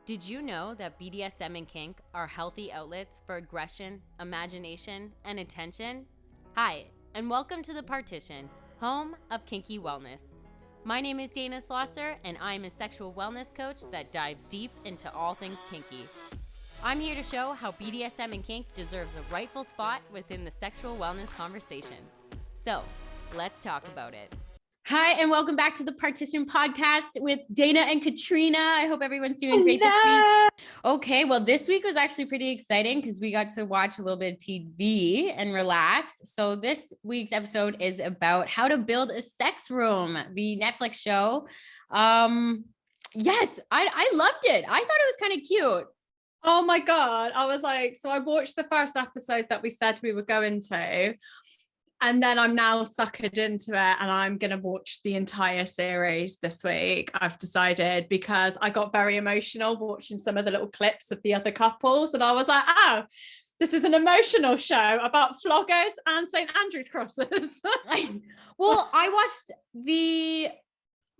Did you know that BDSM and kink are healthy outlets for aggression, imagination, and attention? Hi, and welcome to the Partition, home of kinky wellness. My name is Dana Slosser, and I'm a sexual wellness coach that dives deep into all things kinky. I'm here to show how BDSM and kink deserves a rightful spot within the sexual wellness conversation. So, let's talk about it. Hi, and welcome back to the Partition podcast with Dana and Katrina. I hope everyone's doing great this week. Okay, well, this week was actually pretty exciting because we got to watch a little bit of TV and relax. So this week's episode is about how to build a sex room, the Netflix show. Yes, I loved it. I thought it was kind of cute. Oh my God. I was like, so I watched the first episode that we said we were going to. And then I'm now suckered into it and I'm going to watch the entire series this week. I've decided because I got very emotional watching some of the little clips of the other couples. And I was like, oh, this is an emotional show about floggers and St. Andrew's crosses. Well, I watched the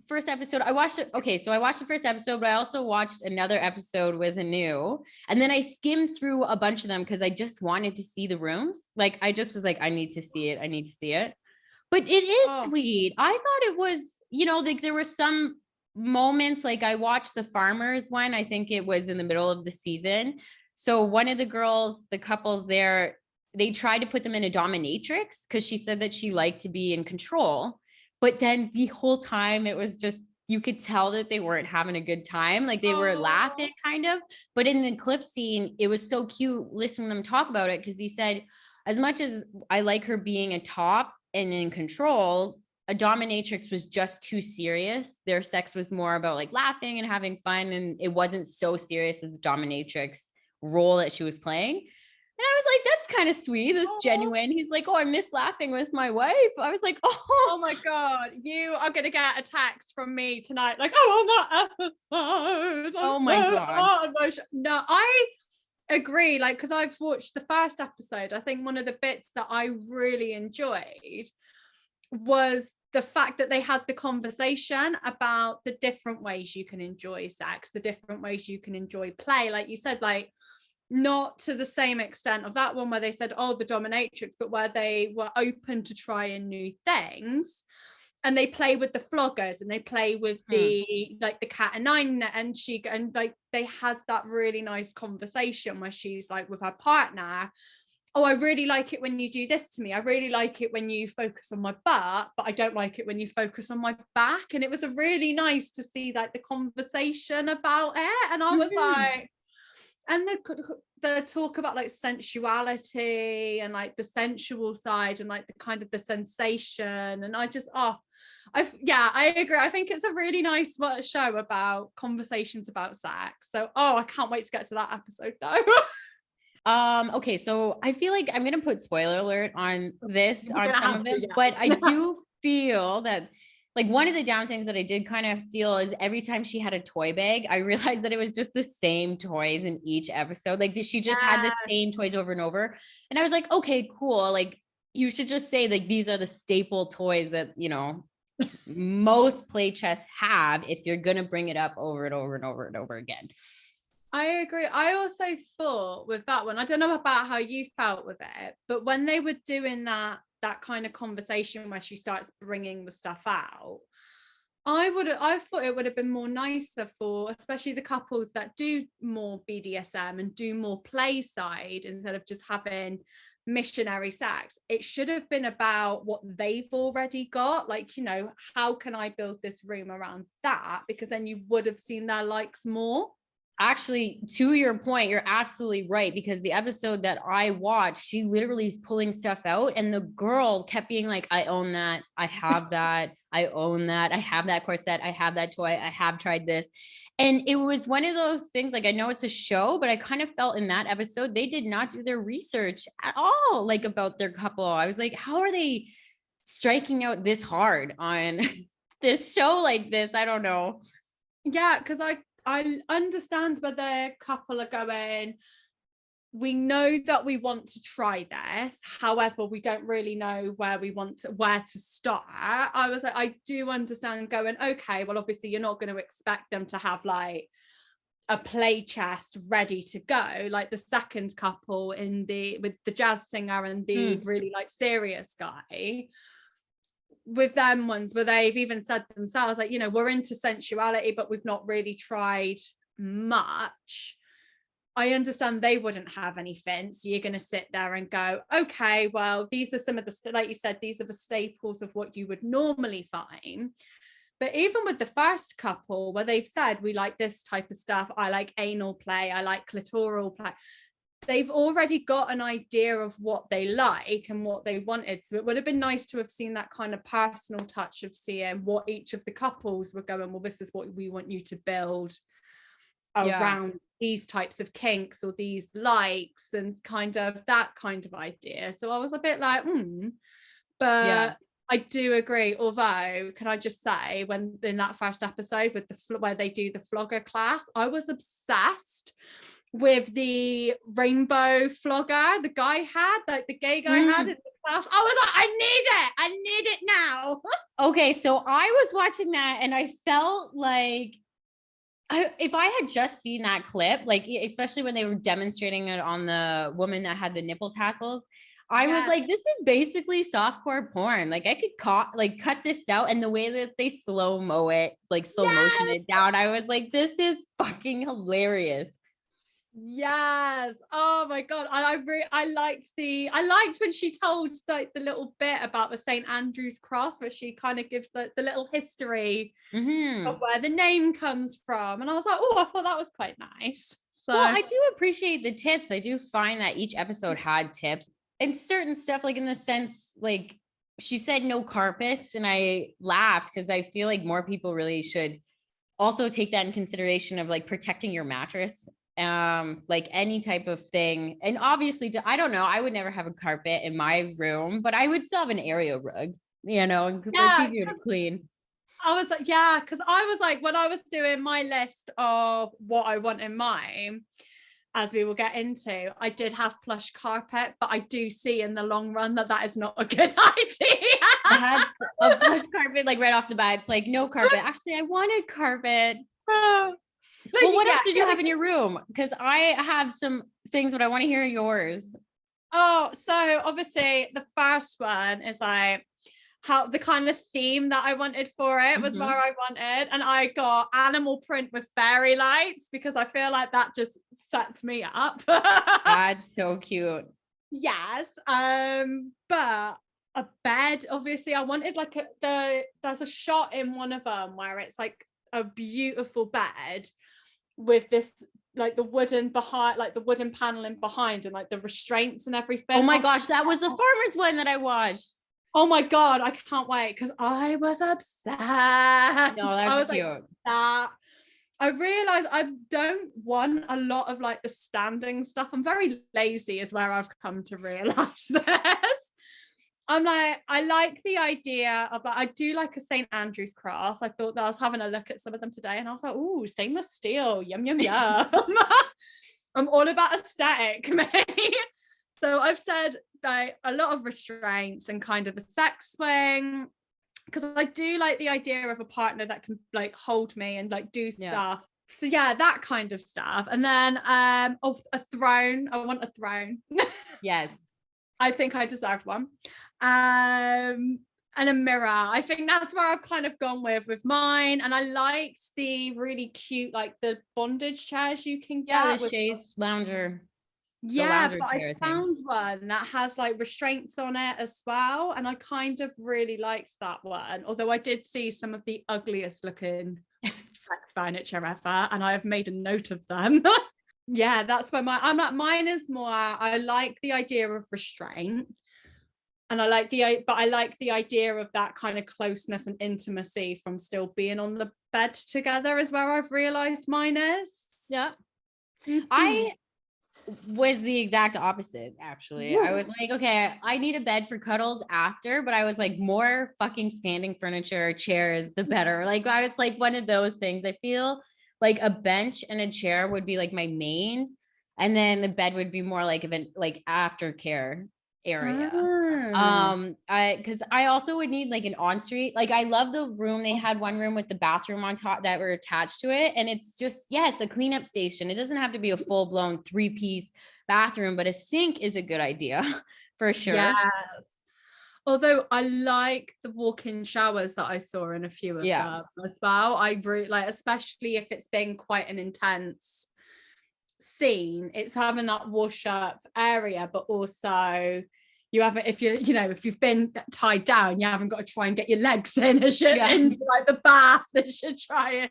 first episode. I watched the first episode, but I also watched another episode with Anu, and then I skimmed through a bunch of them because I just wanted to see the rooms. Like I just was like, I need to see it. But it is sweet. I thought it was, like there were some moments, like I watched the farmers one. I think it was in the middle of the season. So one of the girls, the couples there, they tried to put them in a dominatrix because she said that she liked to be in control. But then the whole time it was just, you could tell that they weren't having a good time. Like they were laughing kind of, but in the clip scene, it was so cute listening to them talk about it. Cause he said, as much as I like her being a top and in control, a dominatrix was just too serious. Their sex was more about like laughing and having fun. And it wasn't so serious as a dominatrix role that she was playing. And I was like, that's kind of sweet. That's genuine. He's like, oh, I miss laughing with my wife. I was like, oh my God, you are going to get a text from me tonight. Like, on that episode. Oh my God. No, I agree. Like, because I've watched the first episode. I think one of the bits that I really enjoyed was the fact that they had the conversation about the different ways you can enjoy sex, the different ways you can enjoy play. Like you said, like, not to the same extent of that one where they said, oh, the dominatrix, but where they were open to trying new things. And they play with the floggers and they play with the like the cat and nine, and like they had that really nice conversation where she's like with her partner, oh, I really like it when you do this to me. I really like it when you focus on my butt, but I don't like it when you focus on my back. And it was a really nice to see like the conversation about it. And I was like, and the talk about like sensuality and like the sensual side and like the kind of the sensation, and I agree. I think it's a really nice show about conversations about sex. So I can't wait to get to that episode though. Okay, so I feel like I'm gonna put spoiler alert on this on some of them, but I do feel that like one of the down things that I did kind of feel is every time she had a toy bag, I realized that it was just the same toys in each episode. Like she just had the same toys over and over. And I was like, okay, cool. Like you should just say like, these are the staple toys that, most play chests have if you're going to bring it up over and over and over and over again. I agree. I also thought with that one, I don't know about how you felt with it, but when they were doing that kind of conversation where she starts bringing the stuff out, I thought it would have been more nicer for especially the couples that do more BDSM and do more play side instead of just having missionary sex. It should have been about what they've already got, like, how can I build this room around that, because then you would have seen their likes more. Actually, to your point, you're absolutely right, because the episode that I watched, she literally is pulling stuff out and the girl kept being like, I own that. I have that. I own that. I have that corset. I have that toy. I have tried this. And it was one of those things, like, I know it's a show, but I kind of felt in that episode, they did not do their research at all, like about their couple. I was like, how are they striking out this hard on this show like this? I don't know. Yeah, because I understand where the couple are going, we know that we want to try this, however we don't really know where to start. I was like, I do understand going, okay, well obviously you're not going to expect them to have like a play chest ready to go, like the second couple with the jazz singer and the really like serious guy. With them ones where they've even said themselves, like, you know, we're into sensuality, but we've not really tried much. I understand they wouldn't have anything. So you're going to sit there and go, okay, well, these are some of the, like you said, these are the staples of what you would normally find. But even with the first couple where they've said, we like this type of stuff, I like anal play, I like clitoral play, they've already got an idea of what they like and what they wanted. So it would have been nice to have seen that kind of personal touch of seeing what each of the couples were going, well, this is what we want you to build around these types of kinks or these likes, and kind of that kind of idea. So I was a bit like, but I do agree. Although, can I just say, when in that first episode with where they do the flogger class, I was obsessed with the rainbow flogger the guy had, like the gay guy had in the class. I was like, I need it now. Okay, so I was watching that and I felt like if I had just seen that clip, like especially when they were demonstrating it on the woman that had the nipple tassels, I was like, this is basically softcore porn. Like I could cut this out, and the way that they slow-mo it, like slow motion it down, I was like, this is fucking hilarious. Yes. Oh my god. And I liked when she told like the little bit about the St. Andrew's cross, where she kind of gives the little history of where the name comes from. And I was like, oh, I thought that was quite nice. So well, I do appreciate the tips. I do find that each episode had tips and certain stuff, like in the sense, like she said no carpets, and I laughed because I feel like more people really should also take that in consideration of like protecting your mattress, like any type of thing. And obviously, I don't know, I would never have a carpet in my room, but I would still have an area rug, you know, and it's easier to clean. I was like, because I was like, when I was doing my list of what I want in mine, as we will get into, I did have plush carpet, but I do see in the long run that is not a good idea. I had a plush carpet, like right off the bat. It's like, no carpet. Actually, I wanted carpet. Well, what else did you have in your room? Because I have some things, but I want to hear yours. Oh, so obviously the first one is like how the kind of theme that I wanted for it was where I wanted, and I got animal print with fairy lights because I feel like that just sets me up. That's so cute. Yes. But a bed, obviously I wanted like there's a shot in one of them where it's like a beautiful bed with this like the wooden behind, like the wooden paneling behind, and like the restraints and everything. Oh my gosh, that was the farmer's one that I watched. Oh my god, I can't wait because I was obsessed. No, that's cute. Like, that. I realized I don't want a lot of like the standing stuff. I'm very lazy is where I've come to realize this. I'm like, I like the idea of like, I do like a St. Andrew's cross. I thought that I was having a look at some of them today and I was like, ooh, stainless steel, yum, yum, yum. I'm all about aesthetic, mate. So I've said like a lot of restraints and kind of a sex swing, because I do like the idea of a partner that can like hold me and like do stuff. So yeah, that kind of stuff. And then a throne. I want a throne. Yes. I think I deserve one. And a mirror. I think that's where I've kind of gone with mine. And I liked the really cute, like the bondage chairs you can get. Yeah, the chaise lounger. Yeah, but I found one that has like restraints on it as well, and I kind of really liked that one, although I did see some of the ugliest looking sex furniture ever, and I have made a note of them. Yeah, that's where mine is more, I like the idea of restraint, and I like the idea of that kind of closeness and intimacy from still being on the bed together is where I've realized mine is. Yeah. I was the exact opposite, actually. I was like, okay, I need a bed for cuddles after, but I was like, more fucking standing furniture, chairs, the better. Like I was like one of those things. I feel like a bench and a chair would be like my main, and then the bed would be more like like aftercare area. Because I also would need like an ensuite. Like I love the room. They had one room with the bathroom on top that were attached to it. And it's just, it's a cleanup station. It doesn't have to be a full-blown 3-piece bathroom, but a sink is a good idea for sure. Yes. Although I like the walk-in showers that I saw in a few of them as well. I really like, especially if it's been quite an intense scene, it's having that wash up area, but also you haven't, if you're, if you've been tied down, you haven't got to try and get your legs in as you're into like the bath as you're trying.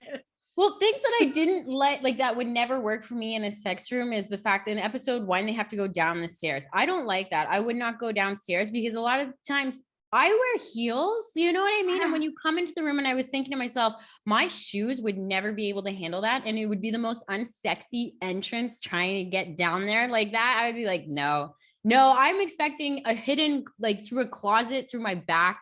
Well, things that I didn't like that would never work for me in a sex room is the fact that in episode 1, they have to go down the stairs. I don't like that. I would not go downstairs because a lot of times I wear heels, you know what I mean? And when you come into the room, and I was thinking to myself, my shoes would never be able to handle that. And it would be the most unsexy entrance trying to get down there like that. I would be like, no, I'm expecting a hidden, like through a closet, through my back,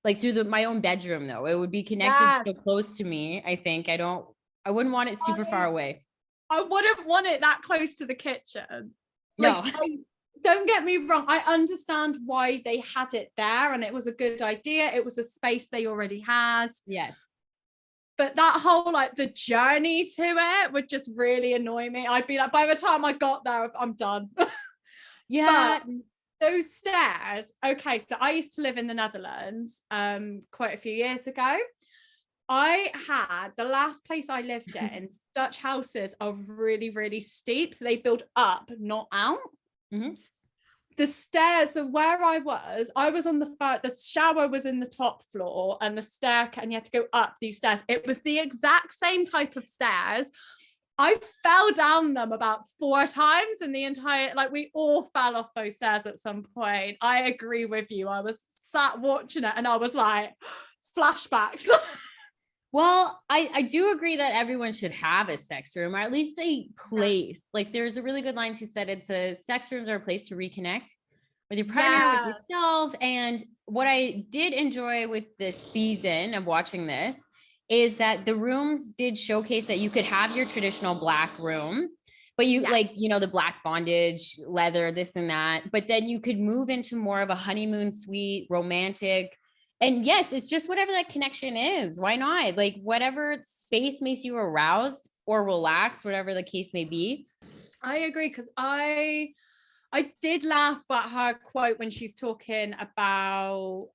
like through my own bedroom though. It would be connected so close to me. I think I wouldn't want it super far away. I wouldn't want it that close to the kitchen. No. Don't get me wrong. I understand why they had it there and it was a good idea. It was a space they already had. Yes. But that whole, like the journey to it would just really annoy me. I'd be like, by the time I got there, I'm done. Yeah. But those stairs. Okay. So I used to live in the Netherlands quite a few years ago. The last place I lived in, Dutch houses are really, really steep. So they build up, not out. Mm-hmm. The stairs, so where I was on the shower was in the top floor and the staircase, and you had to go up these stairs. It was the exact same type of stairs. I fell down them about 4 times in the entire, like we all fell off those stairs at some point. I agree with you. I was sat watching it and I was like, flashbacks. Well, I do agree that everyone should have a sex room, or at least a place. Like there's a really good line she said, it's a sex rooms are a place to reconnect with your partner, with yourself. And what I did enjoy with this season of watching this is that the rooms did showcase that you could have your traditional black room, but you like, the black bondage, leather, this and that, but then you could move into more of a honeymoon suite, romantic. And yes, it's just whatever that connection is. Why not? Like whatever space makes you aroused or relaxed, whatever the case may be. I agree, because I did laugh at her quote when she's talking about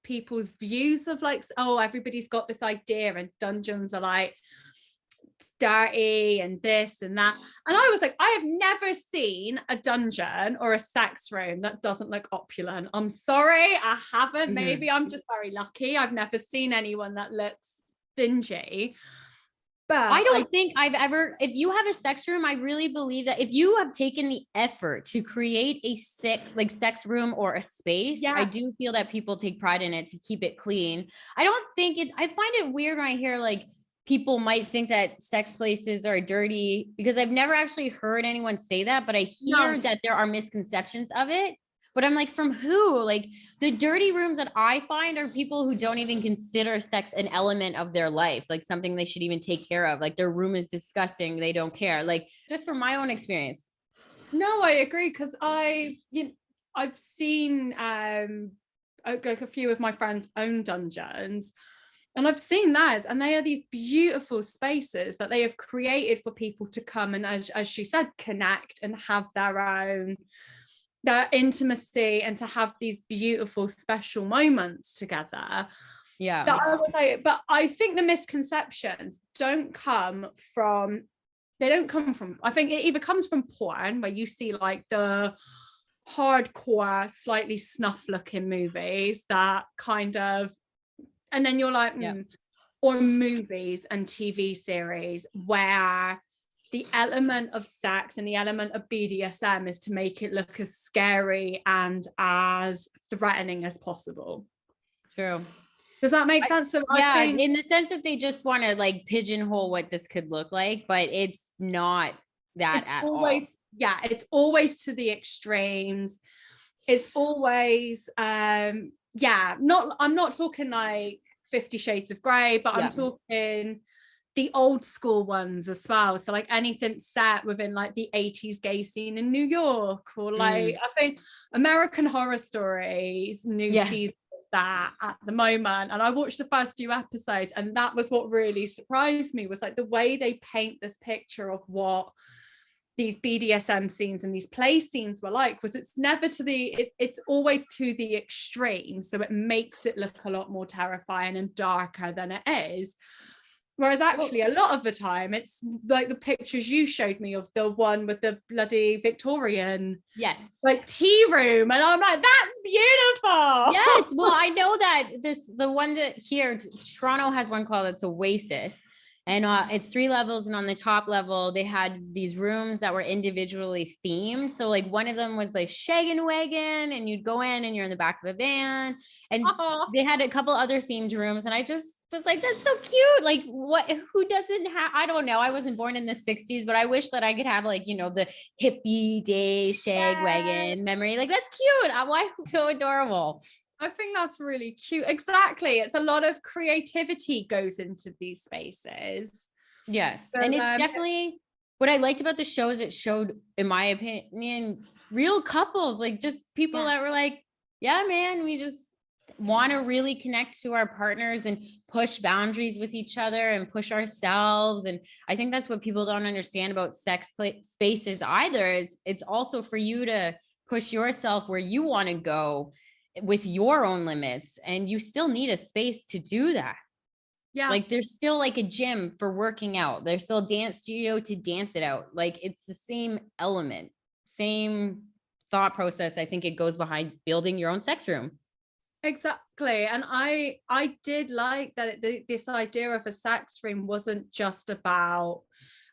people's views of like, oh, everybody's got this idea and dungeons are like dirty and this and that, and I was like, I have never seen a dungeon or a sex room that doesn't look opulent. I'm sorry, I haven't. Maybe I'm just very lucky. I've never seen anyone that looks dingy. But I don't think I've ever, if you have a sex room, I really believe that if you have taken the effort to create a sex room or a space, I do feel that people take pride in it to keep it clean. I find it weird when I hear like people might think that sex places are dirty, because I've never actually heard anyone say that, but I hear that there are misconceptions of it. But I'm like, from who? Like the dirty rooms that I find are people who don't even consider sex an element of their life, like something they should even take care of. Like their room is disgusting. They don't care. Like just from my own experience. No, I agree. Because I've seen like a few of my friends' own dungeons, and I've seen theirs, and they are these beautiful spaces that they have created for people to come and, as she said, connect and have their intimacy and to have these beautiful, special moments together. Yeah. That I was like, but I think the misconceptions don't come from, I think it either comes from porn, where you see like the hardcore, slightly snuff looking movies that kind of, and then you're like, or movies and TV series where the element of sex and the element of BDSM is to make it look as scary and as threatening as possible. True. Does that make sense? So I think, in the sense that they just want to like pigeonhole what this could look like, but it's not that at all. Yeah, it's always to the extremes. It's always I'm not talking like 50 Shades of Grey, but I'm talking the old school ones as well. So like anything set within like the 80s gay scene in New York, or like I think American Horror Stories new season of that at the moment. And I watched the first few episodes, and that was what really surprised me, was like the way they paint this picture of what these BDSM scenes and these play scenes were like, was it's never to it's always to the extreme. So it makes it look a lot more terrifying and darker than it is. Whereas actually a lot of the time it's like the pictures you showed me of the one with the bloody Victorian like tea room, and I'm like, that's beautiful. Yes, well, I know that the one that here Toronto has one called it's Oasis, and it's 3 levels, and on the top level they had these rooms that were individually themed. So like one of them was like Shaggin' Wagon, and you'd go in and you're in the back of a van, and they had a couple other themed rooms, and I just was like, that's so cute. Like who doesn't have, I don't know, I wasn't born in the 60s, but I wish that I could have like, you know, the hippie day shag wagon memory. Like that's cute. Why so adorable? I think that's really cute. Exactly. It's a lot of creativity goes into these spaces. Yes. So, and it's definitely what I liked about the show is it showed, in my opinion, real couples, like just people that were like, yeah, man, we just want to really connect to our partners and push boundaries with each other and push ourselves. And I think that's what people don't understand about sex spaces either. It's also for you to push yourself where you want to go with your own limits, and you still need a space to do that. Like there's still like a gym for working out, there's still a dance studio to dance it out. Like it's the same element, same thought process. I think it goes behind building your own sex room. Exactly. And I did like that this idea of a sex room wasn't just about,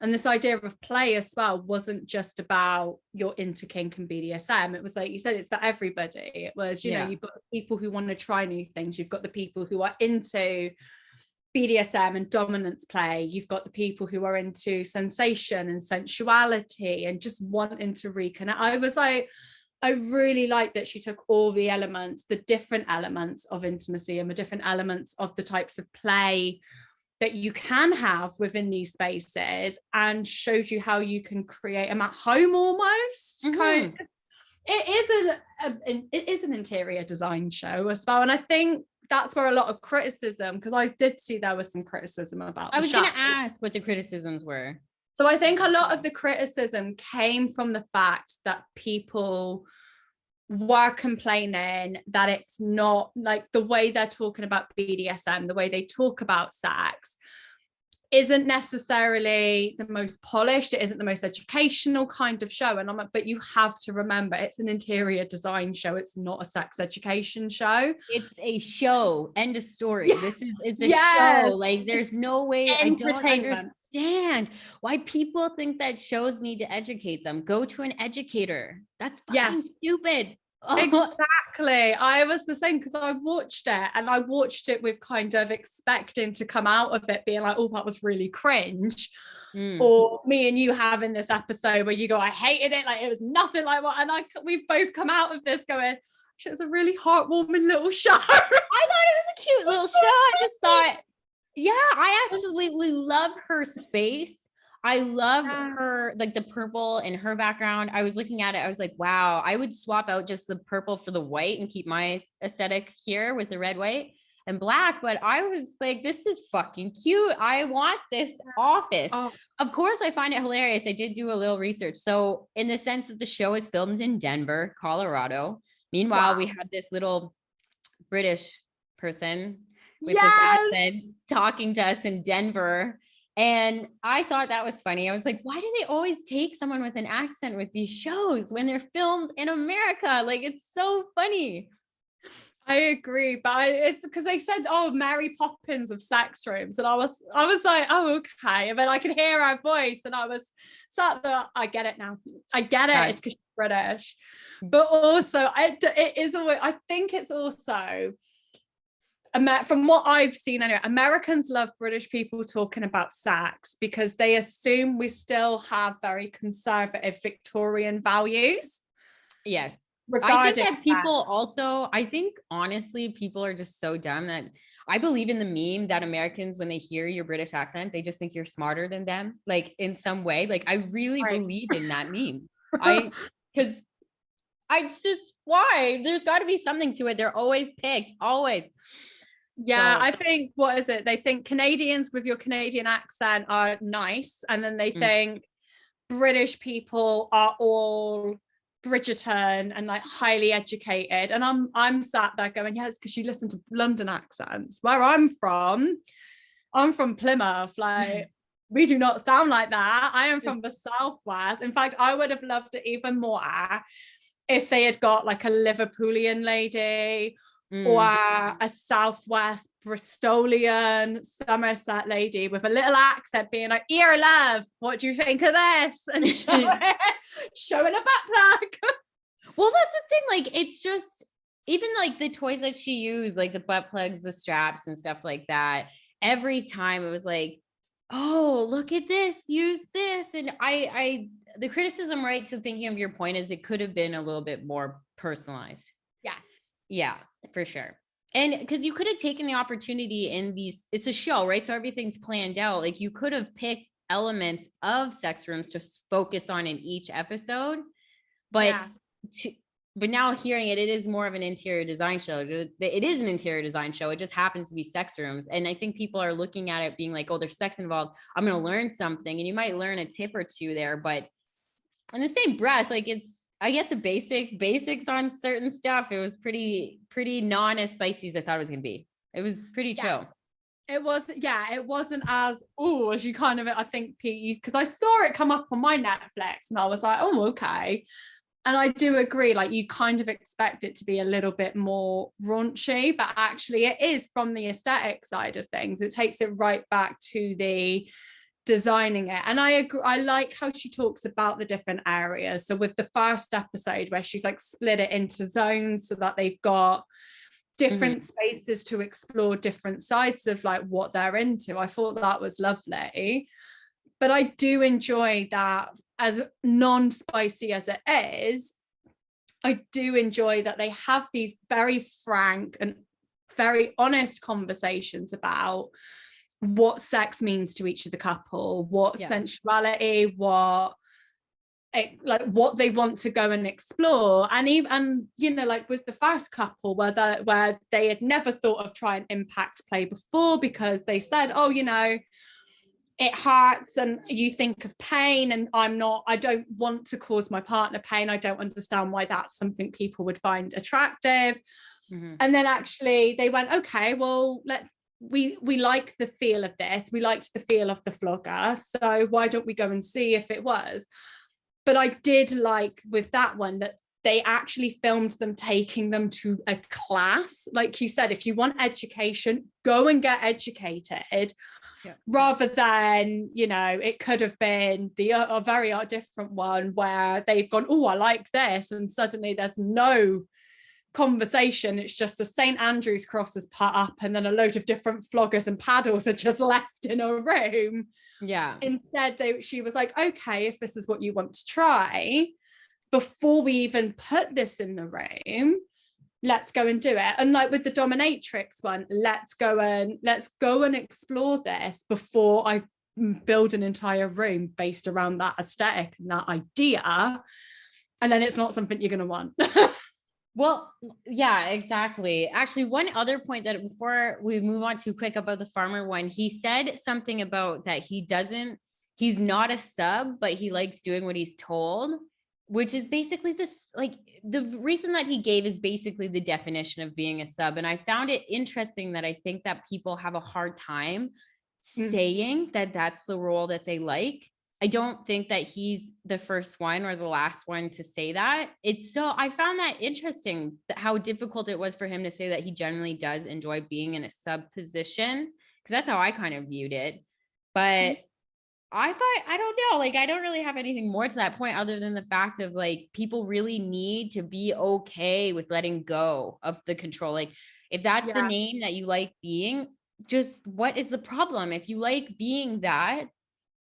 and this idea of play as well wasn't just about you're into kink and BDSM. It was like you said, it's for everybody. It was, you know, you've got the people who want to try new things, you've got the people who are into BDSM and dominance play, you've got the people who are into sensation and sensuality and just wanting to reconnect. I was like, I really like that she took all the elements, the different elements of intimacy and the different elements of the types of play that you can have within these spaces, and showed you how you can create them at home almost. Kind of, it is an interior design show as well. And I think that's where a lot of criticism, because I did see there was some criticism about I was going to ask what the criticisms were. So I think a lot of the criticism came from the fact that people were complaining that it's not like the way they're talking about BDSM, the way they talk about sex isn't necessarily the most polished, it isn't the most educational kind of show. And I'm like, but you have to remember, it's an interior design show, it's not a sex education show. It's a show, end of story. It's a show. Like there's no way, I don't understand why people think that shows need to educate them. Go to an educator. That's fucking stupid. Exactly. I was the same, because I watched it, and I watched it with kind of expecting to come out of it being like, oh, that was really cringe. Or me and you having this episode where you go, I hated it, like it was nothing like what, and we've both come out of this going, it was a really heartwarming little show. I thought it was a cute little show. I just thought, I absolutely love her space. I love her, like the purple in her background. I was looking at it, I was like, wow, I would swap out just the purple for the white and keep my aesthetic here with the red, white, and black. But I was like, this is fucking cute. I want this office. Of course, I find it hilarious. I did do a little research. So in the sense that the show is filmed in Denver, Colorado. Meanwhile, we had this little British person with this accent talking to us in Denver. And I thought that was funny. I was like, why do they always take someone with an accent with these shows when they're filmed in America? Like, it's so funny. I agree, but it's because they said, oh, Mary Poppins of sex rooms. And I was like, oh, okay. And then I could hear her voice, and I was sat there, I get it now. I get it. Right. It's because she's British. But also, it is always, I think it's also, from what I've seen anyway, Americans love British people talking about sex because they assume we still have very conservative Victorian values. Yes. I think that people also, I think honestly, people are just so dumb that I believe in the meme that Americans, when they hear your British accent, they just think you're smarter than them, like in some way. Like I really Right. believe in that meme. Because it's just why there's got to be something to it. They're always picked, always. Yeah, So, I think, what is it? They think Canadians with your Canadian accent are nice, and then they think British people are all Bridgerton and like highly educated. And I'm sat there going, yeah, it's because you listen to London accents. Where I'm from Plymouth. Like, we do not sound like that. I am from the Southwest. In fact, I would have loved it even more if they had got like a Liverpoolian lady or a Southwest Bristolian Somerset lady with a little accent being like, "Here, love, what do you think of this?" and showing a backpack. Well, that's the thing. Like, it's just, even like the toys that she used, like the butt plugs, the straps and stuff like that. Every time it was like, oh, look at this, use this. And the criticism, right, to thinking of your point, is it could have been a little bit more personalized. Yes. Yeah, for sure. And because you could have taken the opportunity in these, it's a show, right? So everything's planned out. Like, you could have picked elements of sex rooms to focus on in each episode. But but now hearing it is more of an interior design show. It is an interior design show. It just happens to be sex rooms. And I think people are looking at it being like, oh, there's sex involved, I'm going to learn something. And you might learn a tip or two there, but in the same breath, like, it's, I guess, the basics on certain stuff. It was pretty non as spicy as I thought it was going to be. It was pretty chill. It wasn't as as you kind of, I think, Pete, because I saw it come up on my Netflix and I was like, oh, okay. And I do agree, like, you kind of expect it to be a little bit more raunchy, but actually it is, from the aesthetic side of things. It takes it right back to the designing it. And I agree, I like how she talks about the different areas. So with the first episode, where she's like split it into zones so that they've got different spaces to explore different sides of like what they're into, I thought that was lovely. But I do enjoy that, as non-spicy as it is, I do enjoy that they have these very frank and very honest conversations about what sex means to each of the couple, what sensuality, what they want to go and explore. And even, you know, like with the first couple, where they had never thought of trying impact play before, because they said, oh, you know, it hurts and you think of pain, and I don't want to cause my partner pain. I don't understand why that's something people would find attractive. And then actually they went, okay, well, we like the feel of this. We liked the feel of the flogger. So why don't we go and see if it was? But I did like with that one that they actually filmed them taking them to a class. Like you said, if you want education, go and get educated. Rather than, you know, it could have been a very different one where they've gone, oh, I like this, and suddenly there's no conversation. It's just a St. Andrew's cross is put up, and then a load of different floggers and paddles are just left in a room. Instead, she was like, okay, if this is what you want to try, before we even put this in the room, let's go and do it. And like with the dominatrix one, let's go and explore this before I build an entire room based around that aesthetic and that idea. And then it's not something you're going to want. Well, yeah, exactly. Actually, one other point that before we move on too quick about the farmer one, he said something about that he's not a sub, but he likes doing what he's told, which is basically this, like, the reason that he gave is basically the definition of being a sub. And I found it interesting that I think that people have a hard time saying that that's the role that they like. I don't think that he's the first one or the last one to say that. I found that interesting, how difficult it was for him to say that he generally does enjoy being in a sub position, because that's how I kind of viewed it. But I don't know, like, I don't really have anything more to that point other than the fact of, like, people really need to be okay with letting go of the control. Like, if that's the name that you like being, just what is the problem? If you like being that,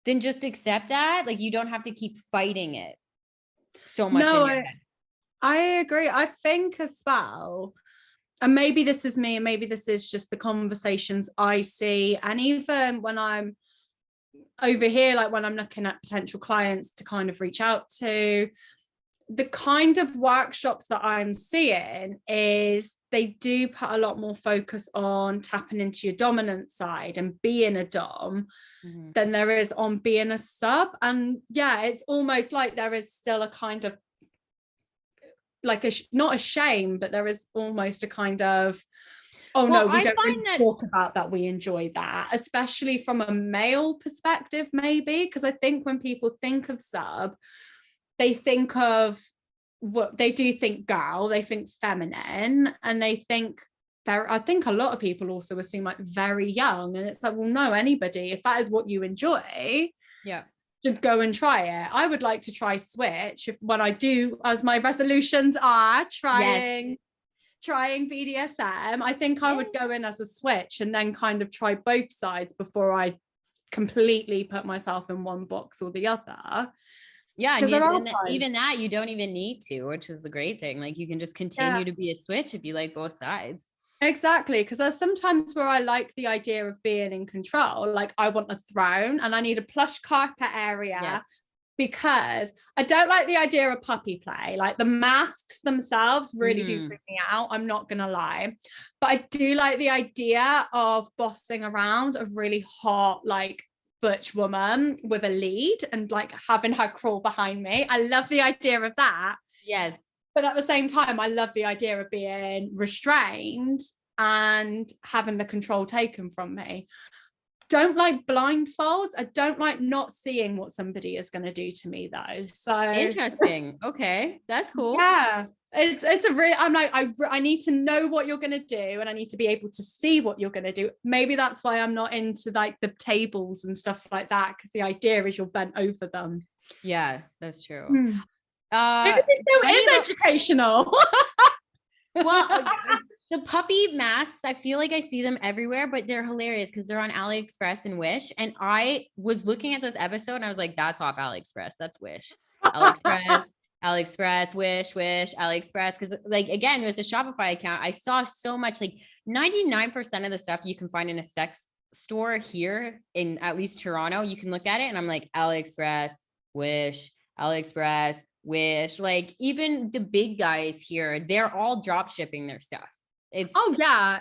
then just accept that. Like, you don't have to keep fighting it so much in your head. I agree. I think as well, and maybe this is me, and maybe this is just the conversations I see, and even when I'm over here, like when I'm looking at potential clients to kind of reach out to, the kind of workshops that I'm seeing is they do put a lot more focus on tapping into your dominant side and being a dom than there is on being a sub. And yeah, it's almost like there is still a kind of like not a shame, but there is almost a kind of, oh no, we don't really talk about that, we enjoy that, especially from a male perspective, maybe, because I think when people think of sub, they think of what they do, think girl, they think feminine, and they think I think a lot of people also assume like very young, and it's like, well, no, anybody, if that is what you enjoy, should go and try it. I would like to try switch when I do, as my resolutions are trying BDSM. I think I would go in as a switch and then kind of try both sides before I completely put myself in one box or the other. Yeah, and even that you don't even need to, which is the great thing. Like you can just continue to be a switch if you like both sides. Exactly, because there's sometimes where I like the idea of being in control. Like I want a throne and I need a plush carpet area, because I don't like the idea of puppy play. Like the masks themselves really do freak me out, I'm not gonna lie, but I do like the idea of bossing around a really hot like butch woman with a lead and like having her crawl behind me. I love the idea of that. Yes. But at the same time, I love the idea of being restrained and having the control taken from me. Don't like blindfolds. I don't like not seeing what somebody is going to do to me though. So interesting. Okay, that's cool. Yeah, it's a real, I'm like, I need to know what you're going to do, and I need to be able to see what you're going to do. Maybe that's why I'm not into like the tables and stuff like that, because the idea is you're bent over them. Yeah, that's true. Maybe this show is educational. Well, the puppy masks, I feel like I see them everywhere, but they're hilarious because they're on AliExpress and Wish. And I was looking at this episode and I was like, that's off AliExpress. That's Wish. AliExpress, Wish, AliExpress. Because like, again, with the Shopify account, I saw so much, like 99% of the stuff you can find in a sex store here in at least Toronto, you can look at it and I'm like, AliExpress, Wish, AliExpress, Wish. Like even the big guys here, they're all drop shipping their stuff. It's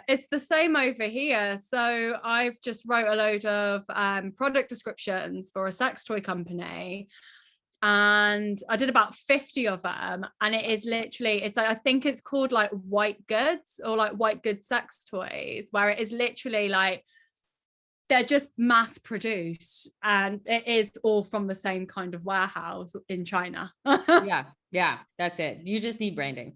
it's the same over here. So I've just wrote a load of product descriptions for a sex toy company, and I did about 50 of them, and it is literally, it's like, I think it's called like white goods or like white good sex toys, where it is literally like they're just mass produced and it is all from the same kind of warehouse in China. yeah, that's it. You just need branding.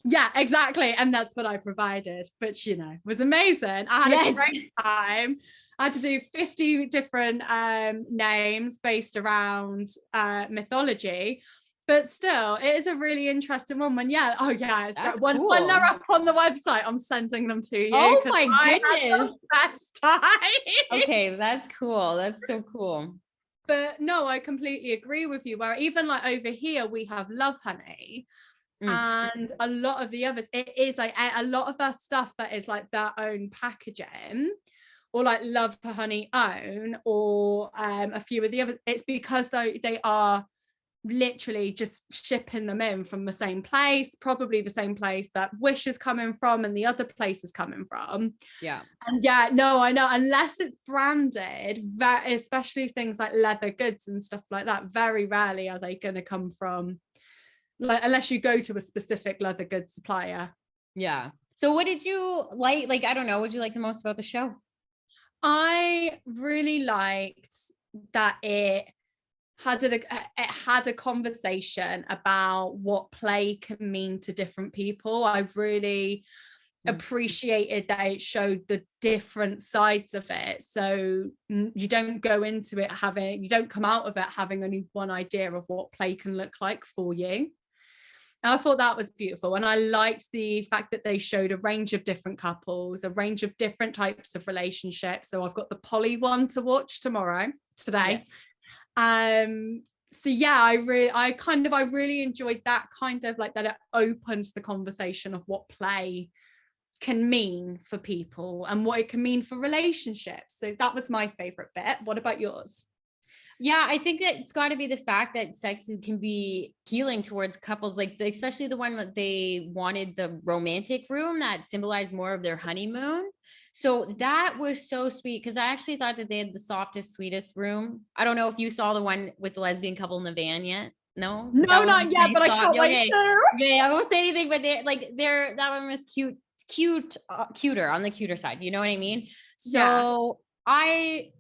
Yeah, exactly. And that's what I provided, which, you know, was amazing. I had a great time. I had to do 50 different names based around mythology, but still, it is a really interesting one. When it's great. When they're up on the website, I'm sending them to you. Oh my goodness, best time. Okay, that's cool. That's so cool. But no, I completely agree with you. Where even like over here, we have Love Honey. And a lot of the others, it is like a lot of their stuff that is like their own packaging, or like Love Honey own, or a few of the others. It's because they are literally just shipping them in from the same place, probably the same place that Wish is coming from and the other place is coming from. Yeah. And yeah, no, I know, unless it's branded, especially things like leather goods and stuff like that, very rarely are they going to come from, like, unless you go to a specific leather goods supplier. Yeah. So what did you like? Like, I don't know, what did you like the most about the show? I really liked that it had a conversation about what play can mean to different people. I really appreciated that it showed the different sides of it. So you don't come out of it having only one idea of what play can look like for you. I thought that was beautiful. And I liked the fact that they showed a range of different couples, a range of different types of relationships. So I've got the poly one to watch today. Yeah. So yeah, I really enjoyed that kind of like that it opens the conversation of what play can mean for people and what it can mean for relationships. So that was my favorite bit. What about yours? Yeah, I think that it's got to be the fact that sex can be healing towards couples, like especially the one that they wanted the romantic room that symbolized more of their honeymoon. So that was so sweet because I actually thought that they had the softest, sweetest room. I don't know if you saw the one with the lesbian couple in the van yet. No, No, that one not was yet, pretty but I soft. can't wait Okay, to. okay, I won't say anything, but that one was cuter on the cuter side. You know what I mean? Yeah. So I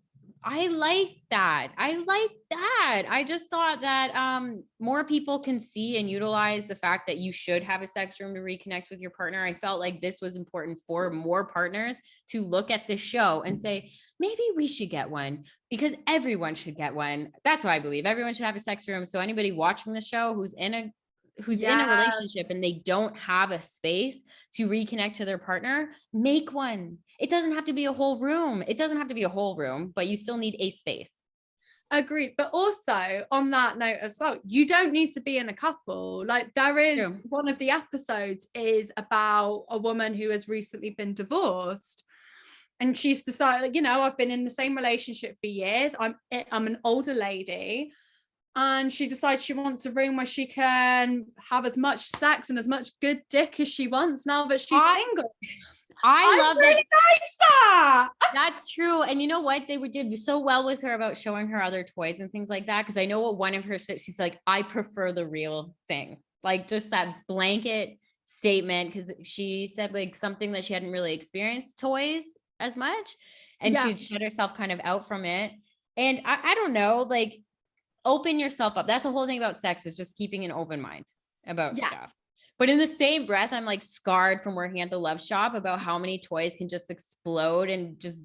like that. I like that. I just thought that more people can see and utilize the fact that you should have a sex room to reconnect with your partner. I felt like this was important for more partners to look at this show and say, maybe we should get one because everyone should get one. That's what I believe. Everyone should have a sex room. So anybody watching the show who's in a relationship and they don't have a space to reconnect to their partner, make one. It doesn't have to be a whole room. It doesn't have to be a whole room, but you still need a space. Agreed. But also on that note as well, you don't need to be in a couple. Like there is True. one of the episodes is about a woman who has recently been divorced. And she's decided, I've been in the same relationship for years. I'm an older lady. And she decides she wants a room where she can have as much sex and as much good dick as she wants now that she's single. I love really like that. That's true. And you know what? They did so well with her about showing her other toys and things like that. Because I know what one of her, she's like, I prefer the real thing. Like just that blanket statement. Because she said like something that she hadn't really experienced toys as much. And she'd shut herself kind of out from it. And I don't know, like, open yourself up. That's the whole thing about sex, is just keeping an open mind about stuff. But in the same breath, I'm like scarred from working at the love shop about how many toys can just explode and just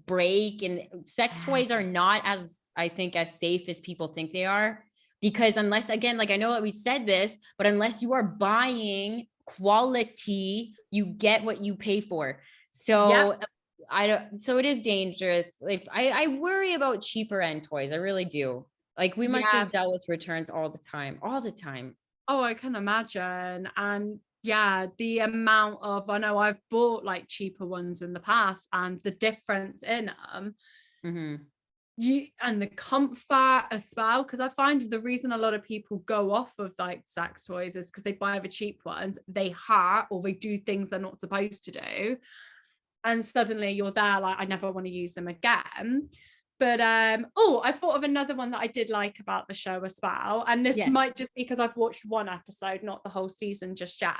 break. And sex toys are not as, I think, as safe as people think they are. Because unless, again, like I know that we said this, but unless you are buying quality, you get what you pay for. So so it is dangerous. Like I worry about cheaper end toys. I really do. Like we must have dealt with returns all the time. Oh, I can imagine. And the amount of, I know I've bought like cheaper ones in the past and the difference in them. And the comfort as well, because I find the reason a lot of people go off of like sex toys is because they buy the cheap ones, they hurt or they do things they're not supposed to do. And suddenly you're there like, I never want to use them again. But I thought of another one that I did like about the show as well. And this might just be because I've watched one episode, not the whole season just yet.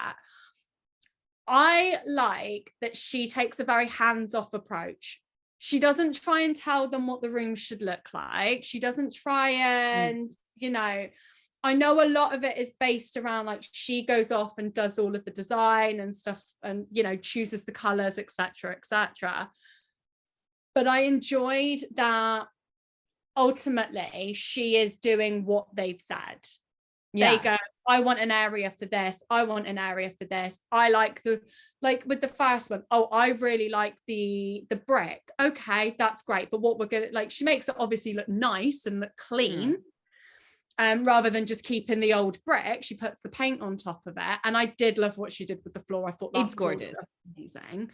I like that she takes a very hands-off approach. She doesn't try and tell them what the room should look like. She doesn't try and, I know a lot of it is based around like she goes off and does all of the design and stuff and, chooses the colors, etc., etc. But I enjoyed that ultimately she is doing what they've said. They go, I want an area for this. I want an area for this. I like with the first one. Oh, I really like the brick. Okay, that's great. But what we're going to like, she makes it obviously look nice and look clean. Rather than just keeping the old brick, she puts the paint on top of it. And I did love what she did with the floor. I thought that's gorgeous. Amazing.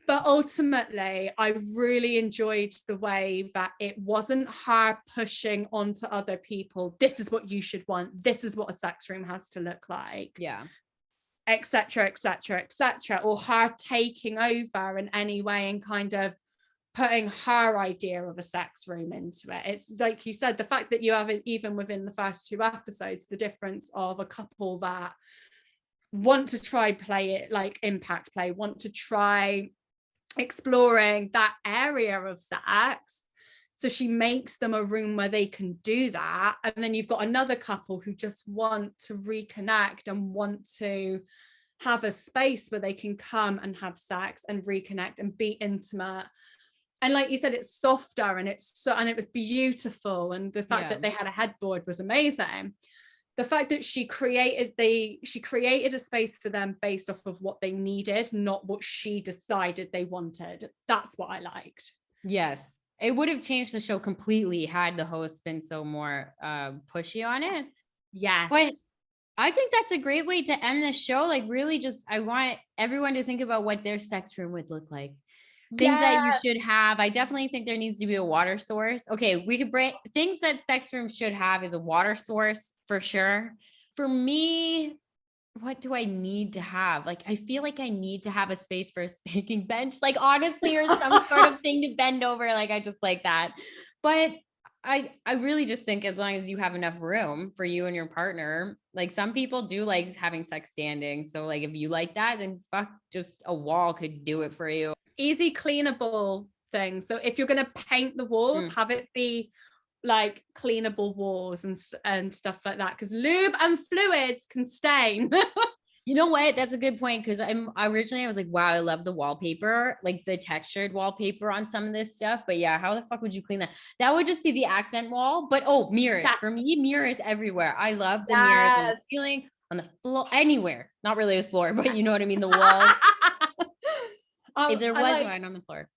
But ultimately, I really enjoyed the way that it wasn't her pushing onto other people. This is what you should want. This is what a sex room has to look like. Etc., etc., etc. Or her taking over in any way and kind of putting her idea of a sex room into it. It's like you said, the fact that you have it even within the first 2 episodes, the difference of a couple that want to try play it like impact play, want to try exploring that area of sex. So she makes them a room where they can do that. And then you've got another couple who just want to reconnect and want to have a space where they can come and have sex and reconnect and be intimate. And like you said, it's softer and it was beautiful. And the fact that they had a headboard was amazing. The fact that she created a space for them based off of what they needed, not what she decided they wanted. That's what I liked. Yes. It would have changed the show completely had the host been so more pushy on it. Yes. But I think that's a great way to end the show. Like, really, just I want everyone to think about what their sex room would look like. Things that you should have. I definitely think there needs to be a water source. Okay, we could break things that sex rooms should have is a water source for sure. For me, what do I need to have? Like, I feel like I need to have a space for a spanking bench, like honestly, or some sort of thing to bend over. Like, I just like that. But I really just think as long as you have enough room for you and your partner, like some people do like having sex standing. So like if you like that, then fuck, just a wall could do it for you. Easy cleanable thing. So if you're going to paint the walls, have it be like cleanable walls and stuff like that, because lube and fluids can stain. You know what? That's a good point. Cause I was like, wow, I love the wallpaper, like the textured wallpaper on some of this stuff. But yeah, how the fuck would you clean that? That would just be the accent wall. But mirrors. For me, mirrors everywhere. I love the mirrors on the ceiling, on the floor, anywhere. Not really the floor, but you know what I mean? The walls. If there was one on the floor.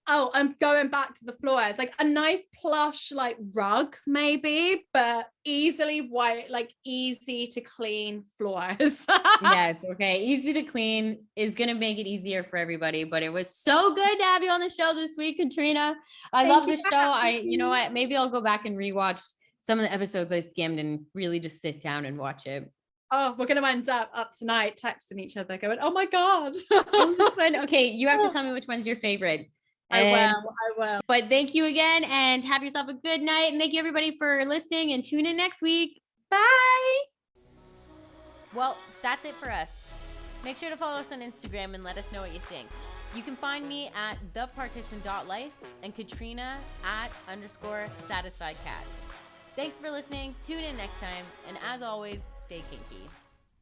Oh, I'm going back to the floors, like a nice plush like rug maybe, but easily white, like easy to clean floors. Yes, okay, easy to clean is gonna make it easier for everybody. But it was so good to have you on the show this week, Katrina. I love the show. You know what, maybe I'll go back and rewatch some of the episodes I skimmed and really just sit down and watch it. Oh, we're gonna end up tonight texting each other going, oh my god. Okay, you have to tell me which one's your favorite. I will. But thank you again and have yourself a good night. And thank you everybody for listening and tune in next week. Bye. Well, that's it for us. Make sure to follow us on Instagram and let us know what you think. You can find me at thepartition.life and Katrina at _satisfiedcat. Thanks for listening. Tune in next time. And as always, stay kinky.